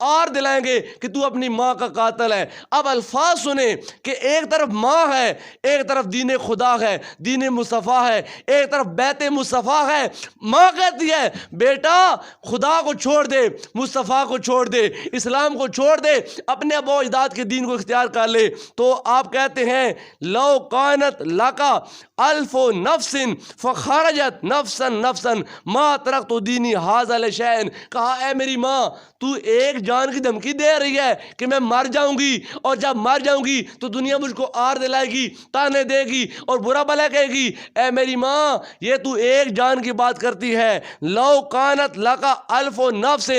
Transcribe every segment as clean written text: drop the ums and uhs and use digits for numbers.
Are دلائیں گے کہ تو اپنی ماں کا قاتل ہے۔ اب الفاظ سنیں کہ ایک طرف ماں ہے، ایک طرف دین خدا ہے، دین مصطفیٰ ہے، ایک طرف بیت مصطفیٰ ہے۔ ماں کہتی ہے بیٹا خدا کو چھوڑ دے، مصطفیٰ کو چھوڑ دے، اسلام کو چھوڑ دے، اپنے ابا و اجداد کے دین کو اختیار کر لے۔ تو آپ کہتے ہیں لو کانت لکا الف نفس فخرجت نفسا نفسا ما ترکت دینی ھذا لشیء۔ کہا اے میری ماں تو ایک جان کی دھمکی دے رہی ہے کہ میں مر جاؤں گی، اور جب مر جاؤں گی تو دنیا مجھ کو آر دلائے گی، تانے دے گی اور برا بھلا کہے گی۔ اے میری ماں یہ تو ایک جان کی بات کرتی ہے۔ لو کانت لکا الف نفس،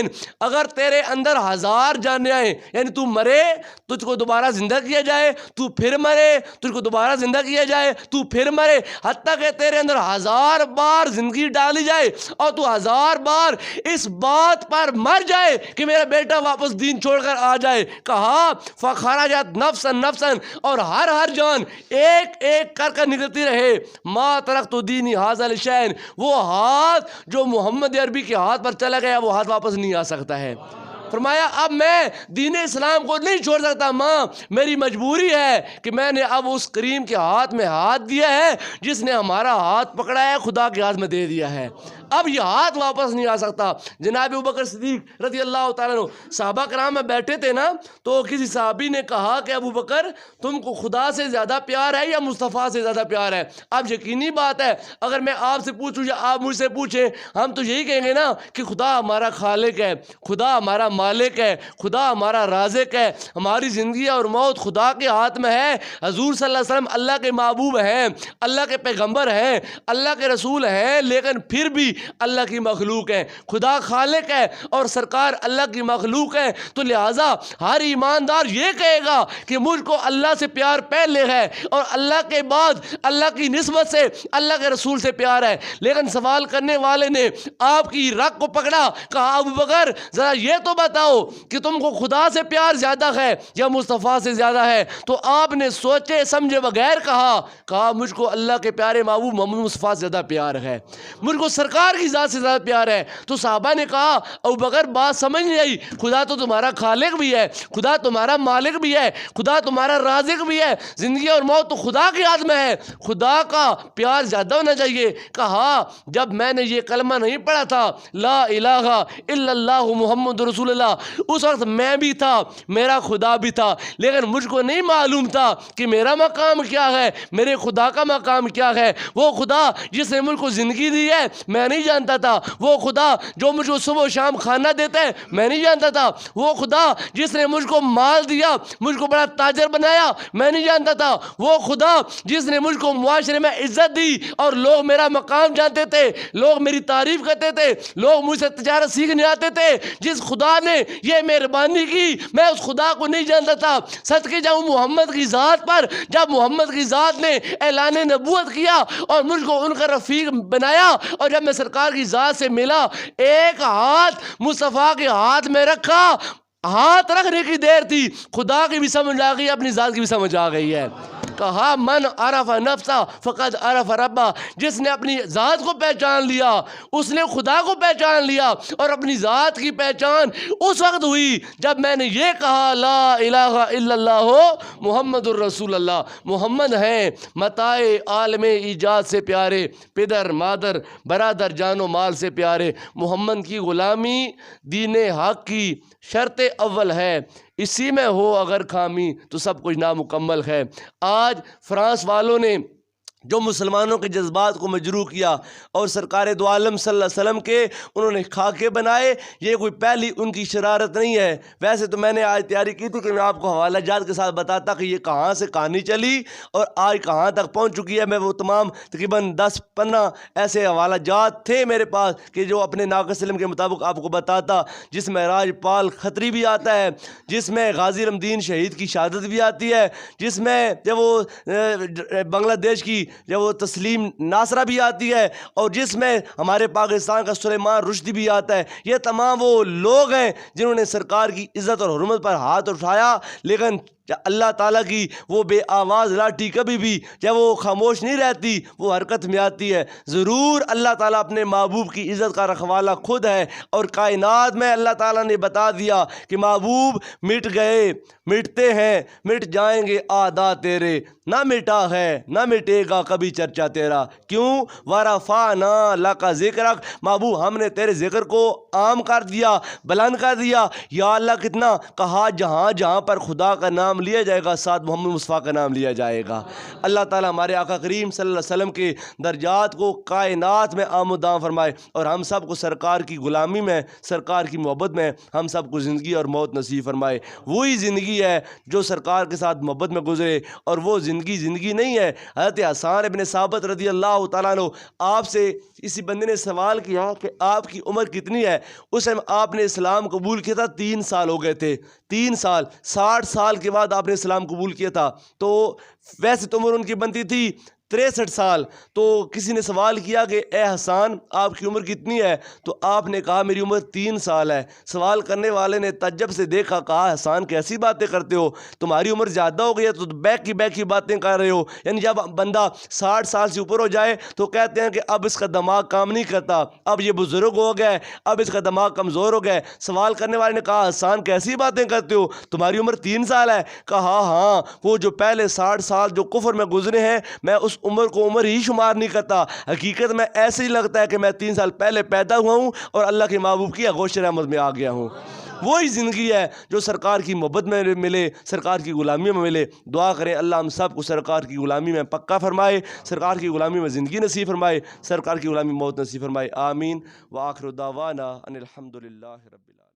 اگر تیرے اندر 1000 جانیں آئیں، یعنی تو مرے تجھ کو دوبارہ زندہ کیا جائے، تو پھر مرے تجھ کو دوبارہ زندہ کیا جائے، تو پھر مرے، حتیٰ کہ تیرے اندر 1000 بار زندگی ڈالی جائے اور تو 1000 بار اس بات پر مر جائے کہ میرا بیٹا واپس دین چھوڑ کر آ جائے۔ کہا فخرجت نفسا نفسا، اور ہر جان ایک ایک کر نکلتی رہے۔ ما ترکت دینی ھذا لشیء، وہ ہاتھ جو محمد عربی کے ہاتھ پر چلا گیا وہ ہاتھ واپس نہیں آ سکتا ہے۔ فرمایا اب میں دین اسلام کو نہیں چھوڑ سکتا ماں، میری مجبوری ہے کہ میں نے اب اس کریم کے ہاتھ میں ہاتھ دیا ہے جس نے ہمارا ہاتھ پکڑا ہے، خدا کے ہاتھ میں دے دیا ہے، اب یہ ہاتھ واپس نہیں آ سکتا۔ جناب ابوبکر صدیق رضی اللہ تعالیٰ عنہ صحابہ کرام میں بیٹھے تھے نا، تو کسی صحابی نے کہا کہ ابوبکر تم کو خدا سے زیادہ پیار ہے یا مصطفیٰ سے زیادہ پیار ہے؟ اب یقینی بات ہے اگر میں آپ سے پوچھوں یا آپ مجھ سے پوچھیں، ہم تو یہی کہیں گے نا کہ خدا ہمارا خالق ہے، خدا ہمارا مالک ہے، خدا ہمارا رازق ہے، ہماری زندگی اور موت خدا کے ہاتھ میں ہے۔ حضور صلی اللہ علیہ وسلم اللہ کے محبوب ہیں، اللہ کے پیغمبر ہیں، اللہ کے رسول ہیں، لیکن پھر بھی اللہ کی مخلوق ہے۔ خدا خالق ہے اور سرکار اللہ کی مخلوق ہے، تو لہٰذا ہر ایماندار یہ کہے گا کہ مجھ کو اللہ سے پیار پہلے ہے اور اللہ کے بعد اللہ کی نسبت سے اللہ کے رسول سے پیار ہے۔ لیکن سوال کرنے والے نے آپ کی رگ کو پکڑا، کہا ابوبکر ذرا یہ تو بتاؤ کہ تم کو خدا سے پیار زیادہ ہے یا مصطفیٰ سے زیادہ ہے؟ تو آپ نے سوچے سمجھے بغیر کہا مجھ کو اللہ کے پیارے محبوب محمد مصطفیٰ سے زیادہ پیار ہے، مجھ کو سرکار کی ذات سے زیادہ پیار ہے۔ تو صحابہ نے کہا ابوبکر بات سمجھ نہیں آئی، خدا تو تمہارا خالق بھی ہے، خدا تمہارا مالک بھی ہے، خدا تمہارا رازق بھی ہے، زندگی اور موت تو خدا کے ہاتھ میں ہے، خدا کا پیار زیادہ ہونا چاہیے۔ کہا جب میں نے یہ کلمہ نہیں پڑھا تھا لا الہ الا اللہ محمد رسول اللہ، اس وقت میں بھی تھا، میرا خدا بھی تھا، لیکن مجھ کو نہیں معلوم تھا کہ میرا مقام کیا ہے، میرے خدا کا مقام کیا ہے۔ وہ خدا جس نے مجھ کو زندگی دی ہے میں نہیں جانتا تھا، وہ خدا جو مجھ کو صبح و شام کھانا دیتا ہے میں نہیں جانتا تھا، وہ خدا جس نے مجھ کو مال دیا، مجھ کو بڑا تاجر بنایا میں نہیں جانتا تھا، وہ خدا جس نے مجھ کو معاشرے میں عزت دی اور لوگ میرا مقام جانتے تھے، لوگ میری تعریف کرتے تھے، لوگ مجھ سے تجارت سیکھنے آتے تھے، جس خدا نے یہ مہربانی کی میں اس خدا کو نہیں جانتا تھا۔ صدقے جاؤں محمد کی ذات پر، جب محمد کی ذات نے اعلان نبوت کیا اور مجھ کو ان کا رفیق بنایا، اور جب میں سرکار کی ذات سے ملا، ایک ہاتھ مصطفیٰ کے ہاتھ میں رکھا، ہاتھ رکھنے کی دیر تھی، خدا کی بھی سمجھ آ گئی، اپنی ذات کی بھی سمجھ آ گئی ہے۔ کہا من عرف نفسہ فقد عرف ربہ، جس نے اپنی ذات کو پہچان لیا اس نے خدا کو پہچان لیا، اور اپنی ذات کی پہچان اس وقت ہوئی جب میں نے یہ کہا لا الہ الا اللہ محمد الرسول اللہ۔ محمد ہیں متاع عالم ایجاد سے پیارے، پدر مادر برادر جان و مال سے پیارے، محمد کی غلامی دین حق کی شرط اول ہے، اسی میں ہو اگر خامی تو سب کچھ نامکمل ہے۔ آج فرانس والوں نے جو مسلمانوں کے جذبات کو مجروح کیا اور سرکار دو عالم صلی اللہ علیہ وسلم کے انہوں نے خاکے بنائے، یہ کوئی پہلی ان کی شرارت نہیں ہے۔ ویسے تو میں نے آج تیاری کی تھی کہ میں آپ کو حوالہ جات کے ساتھ بتاتا کہ یہ کہاں سے کہانی چلی اور آج کہاں تک پہنچ چکی ہے۔ میں وہ تمام تقریباً 10-15 ایسے حوالہ جات تھے میرے پاس کہ جو اپنے ناقص علم کے مطابق آپ کو بتاتا، جس میں راج پال کھتری بھی آتا ہے، جس میں غازی رمدین شہید کی شہادت بھی آتی ہے، جس میں جب وہ بنگلہ دیش کی جب وہ تسلیم ناصرہ بھی آتی ہے، اور جس میں ہمارے پاکستان کا سلیمان رشدی بھی آتا ہے۔ یہ تمام وہ لوگ ہیں جنہوں نے سرکار کی عزت اور حرمت پر ہاتھ اٹھایا، لیکن اللہ تعالیٰ کی وہ بے آواز لاٹھی کبھی بھی جب وہ خاموش نہیں رہتی، وہ حرکت میں آتی ہے۔ ضرور اللہ تعالیٰ اپنے محبوب کی عزت کا رکھوالا خود ہے، اور کائنات میں اللہ تعالیٰ نے بتا دیا کہ محبوب مٹ گئے، مٹتے ہیں، مٹ جائیں گے اعداء تیرے، نہ مٹا ہے نہ مٹے گا کبھی چرچا تیرا۔ کیوں؟ وَرَفَعْنَا لَكَ ذِكْرَكَ، محبوب ہم نے تیرے ذکر کو عام کر دیا، بلند کر دیا۔ یا اللہ کتنا کہا، جہاں جہاں پر خدا کا نام لیا جائے گا ساتھ محمد مصطفیٰ کا نام لیا جائے گا۔ اللہ تعالیٰ ہمارے آقا کریم صلی اللہ علیہ وسلم کے درجات کو کائنات میں عام و دام فرمائے، اور ہم سب کو سرکار کی غلامی میں، سرکار کی محبت میں ہم سب کو زندگی اور موت نصیب فرمائے۔ وہی زندگی ہے جو سرکار کے ساتھ محبت میں گزرے، اور وہ زندگی نہیں ہے۔ حضرت حسان ابن ثابت رضی اللہ تعالیٰ عنہ، آپ سے اسی بندے نے سوال کیا کہ آپ کی عمر کتنی ہے؟ اس ٹائم آپ نے اسلام قبول کیا تھا 3 سال ہو گئے تھے، 3 سال، 60 سال کے بعد آپ نے اسلام قبول کیا تھا، تو ویسے تو عمر ان کی بنتی تھی 63 سال۔ تو کسی نے سوال کیا کہ اے حسان آپ کی عمر کتنی ہے؟ تو آپ نے کہا میری عمر 3 سال ہے۔ سوال کرنے والے نے تعجب سے دیکھا، کہا حسان کیسی باتیں کرتے ہو، تمہاری عمر زیادہ ہو گئی ہے تو بیک کی باتیں کر رہے ہو۔ یعنی جب بندہ 60 سال سے اوپر ہو جائے تو کہتے ہیں کہ اب اس کا دماغ کام نہیں کرتا، اب یہ بزرگ ہو گیا ہے، اب اس کا دماغ کمزور ہو گیا ہے۔ سوال کرنے والے نے کہا حسان کیسی باتیں کرتے ہو، تمہاری عمر 3 سال ہے؟ کہا ہاں، وہ جو پہلے 60 سال جو کفر میں گزرے ہیں، میں اس عمر کو عمر ہی شمار نہیں کرتا، حقیقت میں ایسے ہی لگتا ہے کہ میں 3 سال پہلے پیدا ہوا ہوں اور اللہ کے محبوب کی آغوش رحمت میں آ گیا ہوں۔ وہی زندگی ہے جو سرکار کی محبت میں ملے، سرکار کی غلامی میں ملے۔ دعا کریں اللہ ہم سب کو سرکار کی غلامی میں پکا فرمائے، سرکار کی غلامی میں زندگی نصیب فرمائے، سرکار کی غلامی موت نصیب فرمائے۔ آمین۔ وآخر دعوانا ان الحمد للہ رب العالمین۔